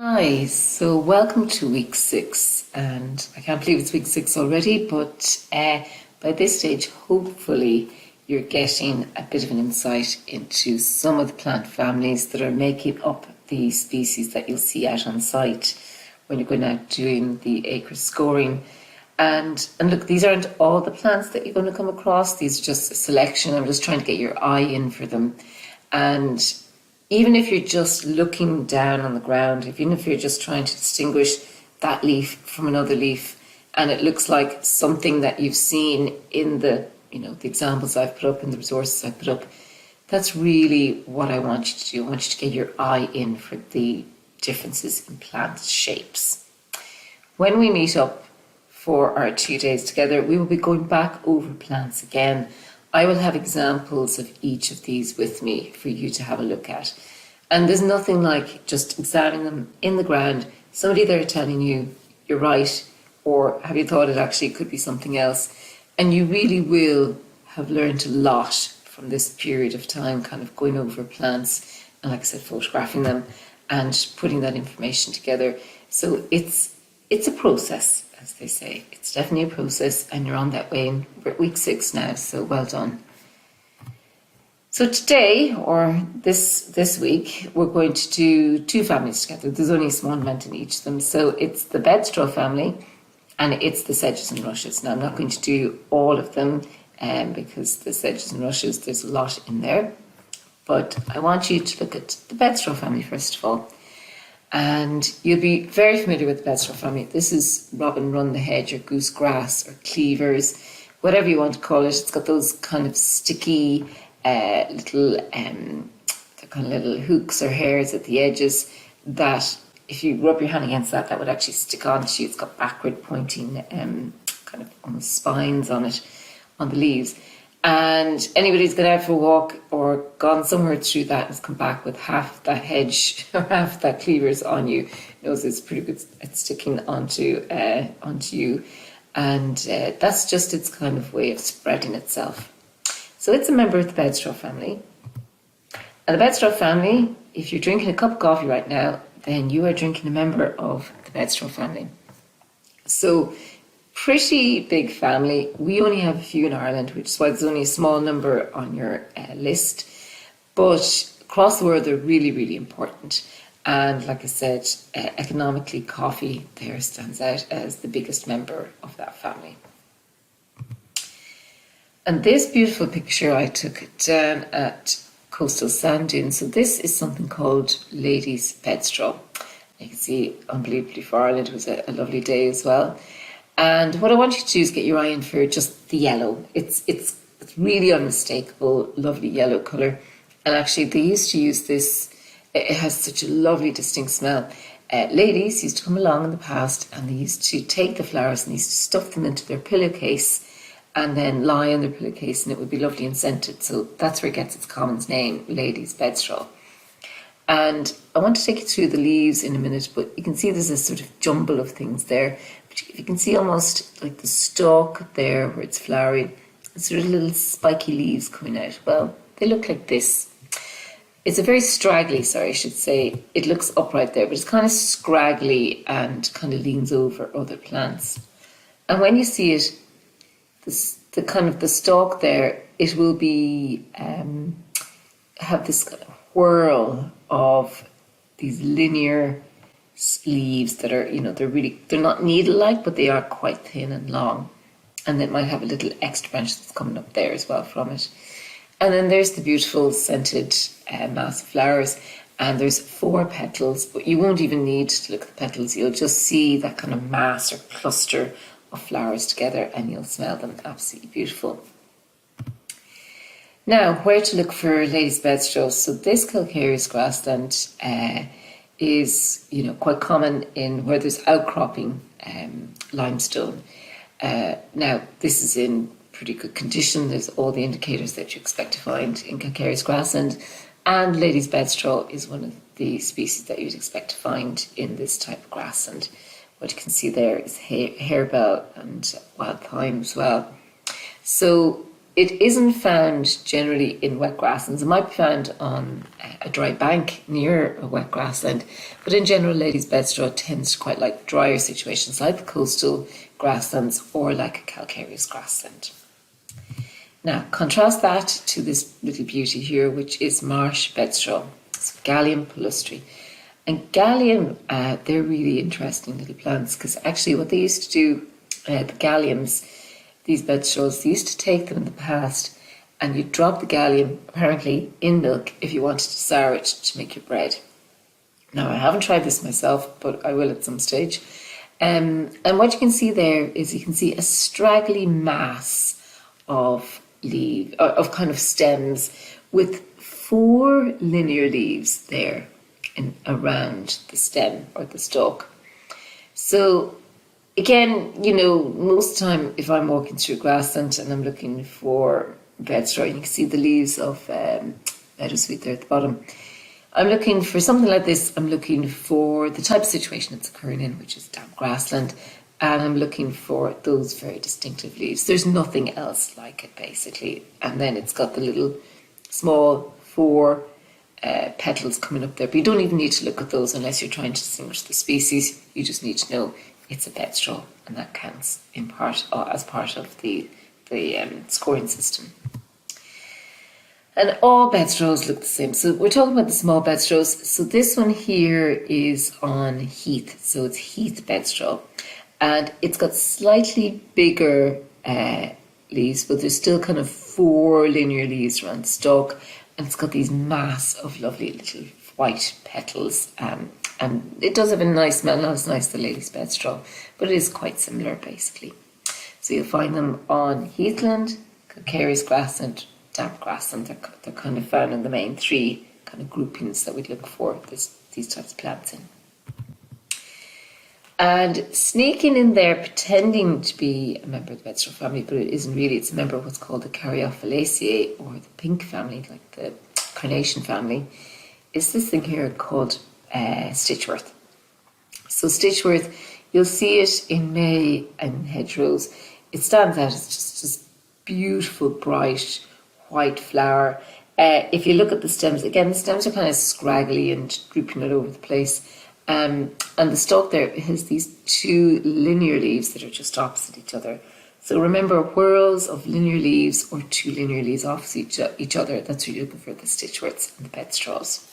Hi, so welcome to week 6, and I can't believe it's week 6 already, but by this stage, hopefully, you're getting a bit of an insight into some of the plant families that are making up the species that you'll see out on site when you're going out doing the acre scoring. And look, these aren't all the plants that you're going to come across, these are just a selection. I'm just trying to get your eye in for them. And even if you're just looking down on the ground, even if you're just trying to distinguish that leaf from another leaf, and it looks like something that you've seen in the examples I've put up, in the resources I've put up, that's really what I want you to do. I want you to get your eye in for the differences in plant shapes. When we meet up for our 2 days together, we will be going back over plants again. I will have examples of each of these with me for you to have a look at. And there's nothing like just examining them in the ground, somebody there telling you you're right, or have you thought it actually could be something else? And you really will have learned a lot from this period of time, kind of going over plants and, like I said, photographing them and putting that information together. So it's a process, as they say. It's definitely a process, and you're on that way, and we're at week 6 now, so well done. So today, or this week, we're going to do 2 families together. There's only a small amount in each of them. So it's the Bedstraw family, and it's the Sedges and Rushes. Now, I'm not going to do all of them, because the Sedges and Rushes, there's a lot in there. But I want you to look at the Bedstraw family first of all. And you'll be very familiar with the Bedstraw family. This is robin run the hedge, or goose grass, or cleavers, whatever you want to call it. It's got those kind of sticky little hooks or hairs at the edges that if you rub your hand against that would actually stick onto you. It's got backward pointing kind of almost spines on it, on the leaves. And anybody who's gone out for a walk or gone somewhere through that and has come back with half that hedge or half that cleavers on you knows it's pretty good at sticking onto you. And that's just its kind of way of spreading itself. So it's a member of the Bedstraw family. And the Bedstraw family, if you're drinking a cup of coffee right now, then you are drinking a member of the Bedstraw family. So pretty big family. We only have a few in Ireland, which is why there's only a small number on your list. But across the world, they're really, really important. And like I said, economically, coffee there stands out as the biggest member of that family. And this beautiful picture I took down at Coastal Sand Dunes. So this is something called Ladies Bedstraw. You can see, unbelievably for Ireland, it was a lovely day as well. And what I want you to do is get your eye in for just the yellow. It's really unmistakable, lovely yellow colour. And actually, they used to use this. It has such a lovely, distinct smell. Ladies used to come along in the past, and they used to take the flowers and they used to stuff them into their pillowcase and then lie in their pillowcase, and it would be lovely and scented. So that's where it gets its common name, Ladies Bedstraw. And I want to take you through the leaves in a minute, but you can see there's a sort of jumble of things there. But if you can see almost like the stalk there where it's flowering, sort of little spiky leaves coming out. Well, they look like this. It's a very straggly, I should say. It looks upright there, but it's kind of scraggly and kind of leans over other plants. And when you see it, the kind of the stalk there, it will be have this kind of whirl of these linear leaves that are, they're not needle-like, but they are quite thin and long. And it might have a little extra branch that's coming up there as well from it. And then there's the beautiful scented mass of flowers. And there's 4 petals, but you won't even need to look at the petals. You'll just see that kind of mass or cluster of flowers together, and you'll smell them absolutely beautiful. Now, where to look for Ladies Bedstraw? So this calcareous grassland is, quite common in where there's outcropping limestone. Now, this is in pretty good condition. There's all the indicators that you expect to find in calcareous grassland, and Ladies Bedstraw is one of the species that you'd expect to find in this type of grassland. What you can see there is harebell and wild thyme as well. So It isn't found generally in wet grasslands. It might be found on a dry bank near a wet grassland, but in general, ladies' bedstraw tends to quite like drier situations like the coastal grasslands or like a calcareous grassland. Now, contrast that to this little beauty here, which is marsh bedstraw. It's Gallium palustri. And Gallium, they're really interesting little plants because actually what they used to do, the Galliums, these bedstraws, they used to take them in the past and you drop the Gallium apparently in milk if you wanted to sour it to make your bread. Now, I haven't tried this myself, but I will at some stage. And what you can see there is you can see a straggly mass of kind of stems with 4 linear leaves there around the stem or the stalk. So again, most of the time if I'm walking through grassland and I'm looking for bedstraw, you can see the leaves of meadowsweet there at the bottom. I'm looking for something like this. I'm looking for the type of situation it's occurring in, which is damp grassland, and I'm looking for those very distinctive leaves. There's nothing else like it, basically. And then it's got the little small 4 petals coming up there. But you don't even need to look at those unless you're trying to distinguish the species. You just need to know it's a bedstraw, and that counts as part of the scoring system. And all bedstraws look the same. So we're talking about the small bedstraws. So this one here is on heath. So it's heath bedstraw. And it's got slightly bigger leaves, but there's still kind of 4 linear leaves around the stalk. And it's got these mass of lovely little white petals. And it does have a nice smell, not as nice as the lady's bedstraw, but it is quite similar basically. So you'll find them on heathland, calcareous grassland, damp grassland. They're kind of found in the main 3 kind of groupings that we'd look for these types of plants in. And sneaking in there, pretending to be a member of the bedstraw family, but it isn't really. It's a member of what's called the Caryophyllaceae, or the pink family, like the carnation family, is this thing here called stitchworth. So stitchworth, you'll see it in May and hedgerows. It stands out as just this beautiful, bright, white flower. If you look at the stems, again, the stems are kind of scraggly and drooping all over the place. And the stalk there has these 2 linear leaves that are just opposite each other. So remember, whorls of linear leaves or 2 linear leaves opposite each other, that's what you're looking for, the stitchworths and the bedstraws.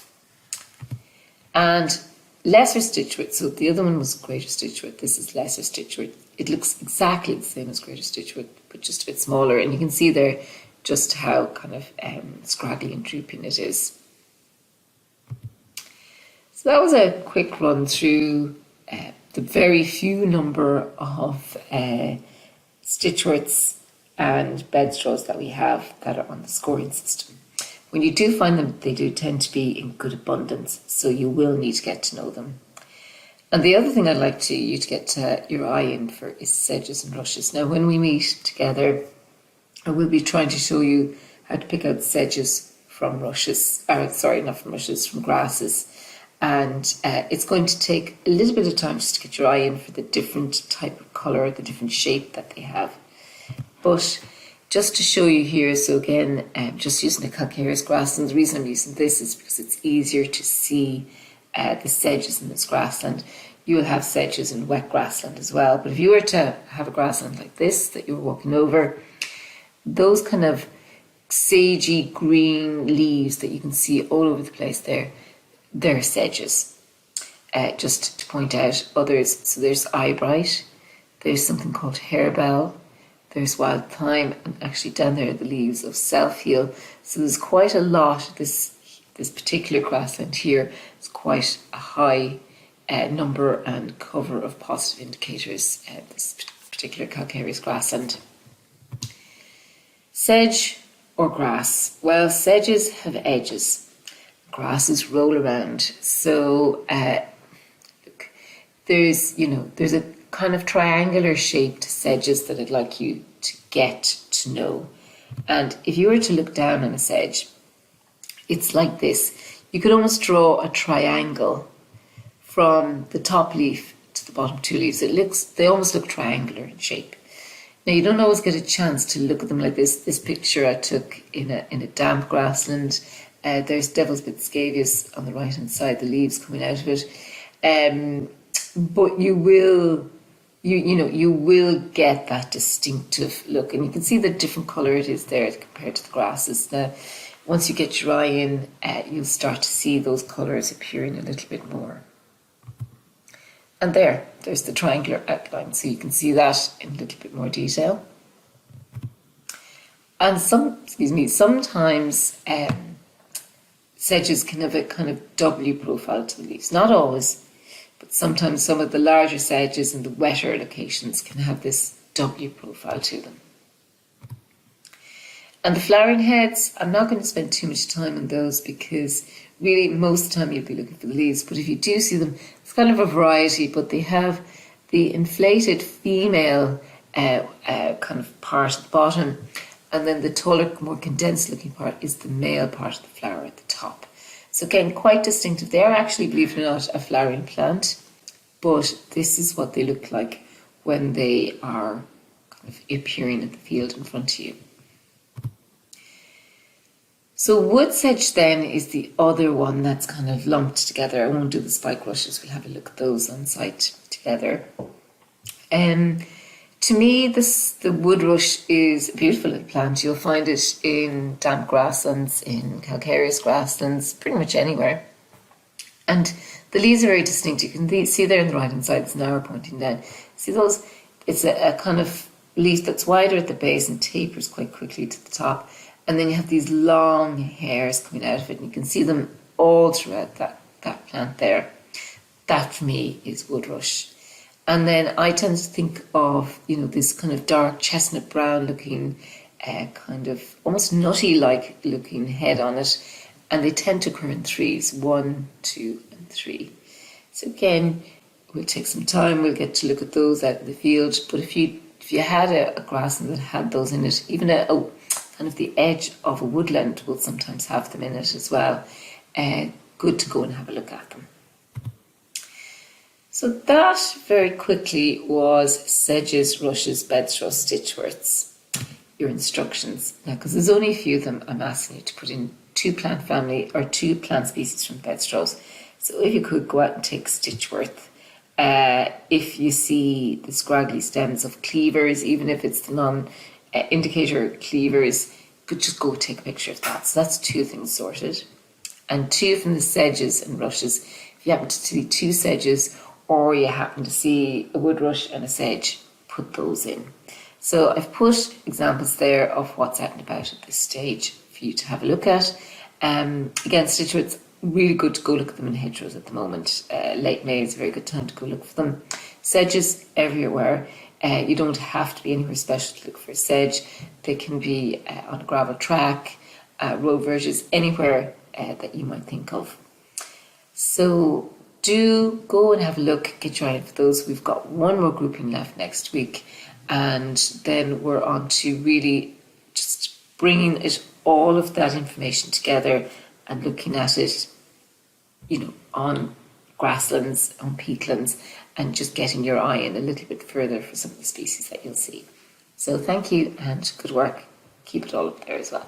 And lesser stitchworth, so the other one was greater stitchworth, this is lesser stitchworth. It looks exactly the same as greater stitchworth, but just a bit smaller. And you can see there just how kind of scraggly and drooping it is. So that was a quick run through the very few number of stitchworths and bedstraws that we have that are on the scoring system. When you do find them, they do tend to be in good abundance, so you will need to get to know them. And the other thing I'd like you to get your eye in for is sedges and rushes. Now, when we meet together, I will be trying to show you how to pick out sedges from rushes, from grasses. And it's going to take a little bit of time just to get your eye in for the different type of colour, the different shape that they have. But just to show you here, so again, just using the calcareous grassland, the reason I'm using this is because it's easier to see the sedges in this grassland. You will have sedges in wet grassland as well, but if you were to have a grassland like this that you were walking over, those kind of sagey green leaves that you can see all over the place there, they're sedges. Just to point out others, so there's eyebright, there's something called harebell, there's wild thyme, and actually down there are the leaves of self-heal. So there's quite a lot. This particular grassland here is quite a high number and cover of positive indicators, this particular calcareous grassland. Sedge or grass? Well, sedges have edges. Grasses roll around. So look, there's a kind of triangular shape to sedges that I'd like you to get to know. And if you were to look down on a sedge, it's like this. You could almost draw a triangle from the top leaf to the bottom 2 leaves. They almost look triangular in shape. Now you don't always get a chance to look at them like this. This picture I took in a damp grassland. There's Devil's Bit scabious on the right hand side, the leaves coming out of it. But you will get that distinctive look, and you can see the different colour it is there compared to the grasses. Now, once you get your eye in, you'll start to see those colours appearing a little bit more. And there's the triangular outline, so you can see that in a little bit more detail. And sometimes sedges can have a kind of W profile to the leaves. Not always, but sometimes some of the larger sedges in the wetter locations can have this W profile to them. And the flowering heads, I'm not going to spend too much time on those because really most of the time you'll be looking for the leaves. But if you do see them, it's kind of a variety, but they have the inflated female kind of part at the bottom, and then the taller, more condensed looking part is the male part of the flower at the top. So again, quite distinctive. They are actually, believe it or not, a flowering plant, but this is what they look like when they are kind of appearing in the field in front of you. So wood sedge then is the other one that's kind of lumped together. I won't do the spike rushes, we'll have a look at those on site together. To me, the wood rush is a beautiful little plant. You'll find it in damp grasslands, in calcareous grasslands, pretty much anywhere. And the leaves are very distinct. You can see there on the right hand side, it's an arrow pointing down. See those? It's a kind of leaf that's wider at the base and tapers quite quickly to the top. And then you have these long hairs coming out of it, and you can see them all throughout that plant there. That for me is wood rush. And then I tend to think of, this kind of dark chestnut brown looking, kind of almost nutty-like looking head on it. And they tend to occur in threes, 1, 2, and 3. So again, we'll take some time, we'll get to look at those out in the field. But if you had a grassland that had those in it, even kind of the edge of a woodland will sometimes have them in it as well. Good to go and have a look at them. So that very quickly was sedges, rushes, bedstraws, stitchworts. Your instructions. Now, because there's only a few of them, I'm asking you to put in 2 plant family or 2 plant species from bedstraws. So if you could go out and take stitchworth. If you see the scraggly stems of cleavers, even if it's the non-indicator cleavers, you could just go take a picture of that. So that's 2 things sorted. And 2 from the sedges and rushes. If you happen to see 2 sedges, or you happen to see a wood rush and a sedge, put those in. So I've put examples there of what's out and about at this stage for you to have a look at. Again, stitchworts, really good to go look at them in hedgerows at the moment. Late May is a very good time to go look for them. Sedges everywhere. You don't have to be anywhere special to look for a sedge. They can be on a gravel track, road verges, anywhere that you might think of. So do go and have a look, get your eye for those. We've got 1 more grouping left next week, and then we're on to really just bringing all of that information together and looking at it, on grasslands, on peatlands, and just getting your eye in a little bit further for some of the species that you'll see. So thank you and good work. Keep it all up there as well.